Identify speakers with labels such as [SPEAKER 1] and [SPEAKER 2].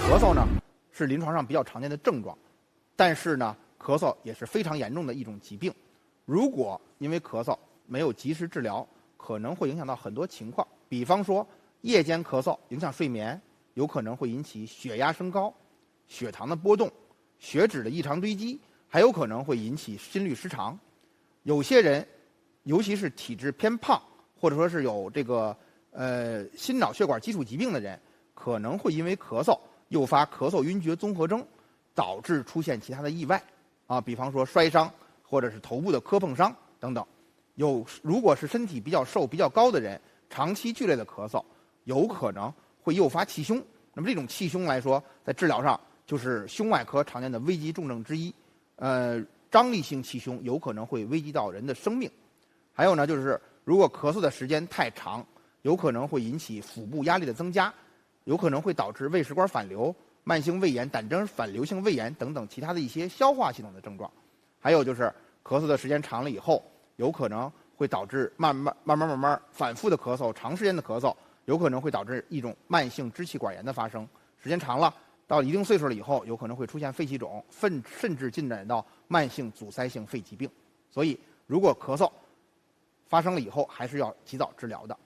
[SPEAKER 1] 咳嗽呢是临床上比较常见的症状，但是呢，咳嗽也是非常严重的一种疾病。如果因为咳嗽没有及时治疗，可能会影响到很多情况，比方说夜间咳嗽影响睡眠，有可能会引起血压升高、血糖的波动、血脂的异常堆积，还有可能会引起心律失常。有些人，尤其是体质偏胖，或者说是有这个心脑血管基础疾病的人，可能会因为咳嗽诱发咳嗽晕厥综合征，导致出现其他的意外啊，比方说摔伤或者是头部的磕碰伤等等。如果是身体比较瘦、比较高的人，长期剧烈的咳嗽，有可能会诱发气胸。那么这种气胸来说，在治疗上就是胸外科常见的危急重症之一。张力性气胸有可能会危及到人的生命。还有呢，就是如果咳嗽的时间太长，有可能会引起腹部压力的增加，有可能会导致胃食管反流、慢性胃炎、胆汁反流性胃炎等等其他的一些消化系统的症状。还有就是咳嗽的时间长了以后，有可能会导致慢慢反复的咳嗽，长时间的咳嗽，有可能会导致一种慢性支气管炎的发生。时间长了，到一定岁数了以后，有可能会出现肺气肿，甚至进展到慢性阻塞性肺疾病。所以，如果咳嗽发生了以后，还是要及早治疗的。